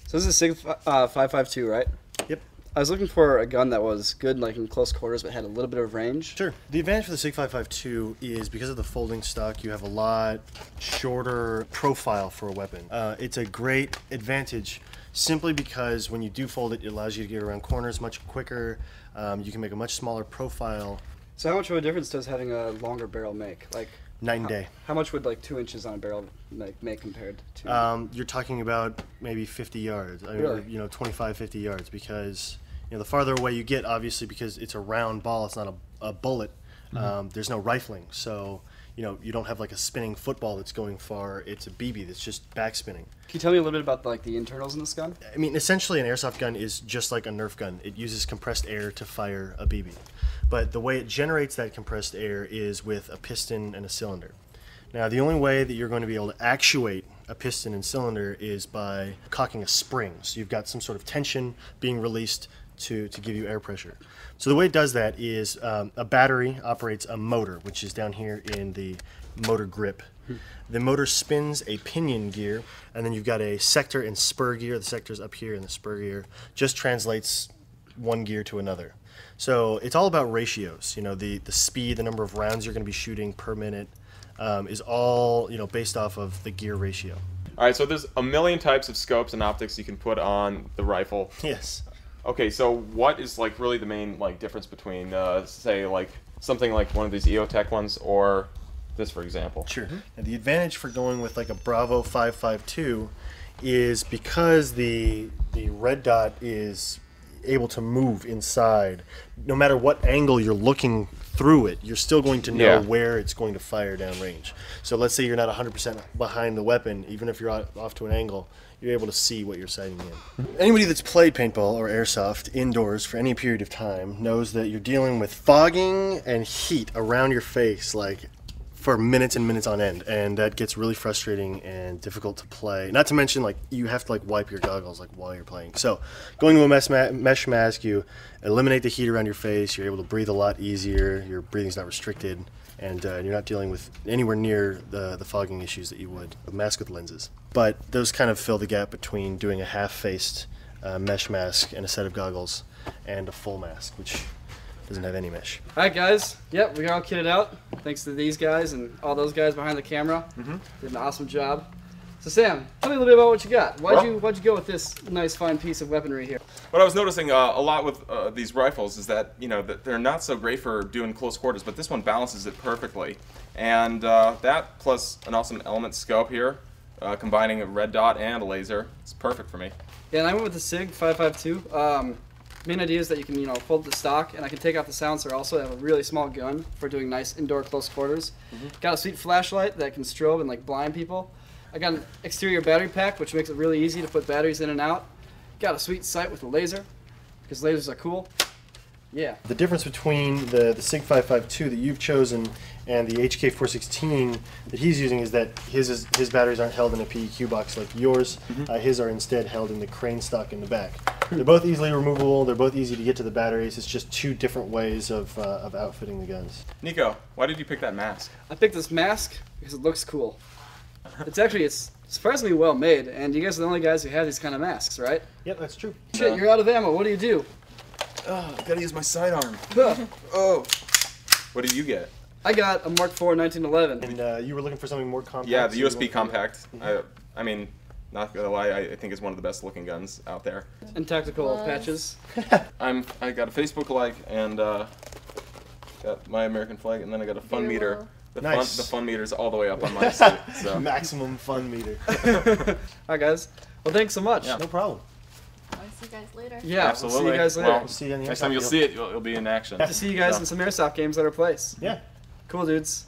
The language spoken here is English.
So this is a SIG 552, right? Yep. I was looking for a gun that was good, like in close quarters, but had a little bit of range. Sure. The advantage for the SIG 552 is because of the folding stock, you have a lot shorter profile for a weapon. It's a great advantage simply because when you do fold it, it allows you to get around corners much quicker. You can make a much smaller profile. So how much of a difference does having a longer barrel make? Like Night and day. How much would like 2 inches on a barrel make compared to? You're talking about maybe 50 yards. Really? You know, 25, 50 yards, because the farther away you get, obviously, because it's a round ball, it's not a bullet. There's no rifling, so you don't have like a spinning football that's going far. It's a BB that's just backspinning. Can you tell me a little bit about like the internals in this gun? I mean, essentially, an airsoft gun is just like a Nerf gun. It uses compressed air to fire a BB, but the way it generates that compressed air is with a piston and a cylinder. Now, the only way that you're going to be able to actuate a piston and cylinder is by cocking a spring. So you've got some sort of tension being released to give you air pressure. So the way it does that is a battery operates a motor, which is down here in the motor grip. The motor spins a pinion gear, and then you've got a sector and spur gear. The sector's up here, and the spur gear just translates one gear to another. So it's all about ratios. The speed, the number of rounds you're going to be shooting per minute is all based off of the gear ratio. All right, so there's a million types of scopes and optics you can put on the rifle. Yes. Okay, so what is like really the main difference between say like something like one of these EOTech ones or this, for example? Sure. And the advantage for going with like a Bravo 552 is because the red dot is able to move inside. No matter what angle you're looking through it, you're still going to know where it's going to fire downrange. So let's say you're not 100% behind the weapon, even if you're off to an angle, you're able to see what you're sighting in. Anybody that's played paintball or airsoft indoors for any period of time knows that you're dealing with fogging and heat around your face for minutes and minutes on end, and that gets really frustrating and difficult to play. Not to mention, you have to wipe your goggles while you're playing. So, going to a mesh mask, you eliminate the heat around your face. You're able to breathe a lot easier. Your breathing's not restricted, and you're not dealing with anywhere near the fogging issues that you would a mask with lenses. But those kind of fill the gap between doing a half-faced mesh mask and a set of goggles, and a full mask, which doesn't have any mesh. All right, guys. Yep, we got all kitted out. Thanks to these guys and all those guys behind the camera. Did an awesome job. So Sam, tell me a little bit about what you got. Why'd you go with this nice, fine piece of weaponry here? What I was noticing a lot with these rifles is that that they're not so great for doing close quarters, but this one balances it perfectly. And that plus an awesome element scope here, combining a red dot and a laser, it's perfect for me. Yeah, and I went with the SIG 552. Main idea is that you can, fold the stock, and I can take off the silencer also. I have a really small gun for doing nice indoor close quarters. Got a sweet flashlight that can strobe and blind people. I got an exterior battery pack, which makes it really easy to put batteries in and out. Got a sweet sight with a laser, because lasers are cool. Yeah. The difference between the SIG 552 that you've chosen and the HK 416 that he's using is that his batteries aren't held in a PEQ box like yours. His are instead held in the crane stock in the back. They're both easily removable. They're both easy to get to the batteries. It's just two different ways of outfitting the guns. Nico, why did you pick that mask? I picked this mask because it looks cool. It's surprisingly well made, and you guys are the only guys who have these kind of masks, right? Yep, that's true. Shit, you're out of ammo. What do you do? Oh, gotta use my sidearm. Oh. What did you get? I got a Mark IV 1911. And you were looking for something more compact? Yeah, the USB compact. I mean, not gonna lie, I think it's one of the best looking guns out there. And tactical patches. I got a Facebook like and got my American flag, and then I got a fun meter. The fun meter's all the way up on my suit. So. Maximum fun meter. All right, guys. Well, thanks so much. Yeah. No problem. I'll see you guys later. Yeah, absolutely. We'll see you guys later. Well, see you on the next time you'll see it, you'll be in action. To see you guys in some airsoft games at our place. Yeah. Cool, dudes.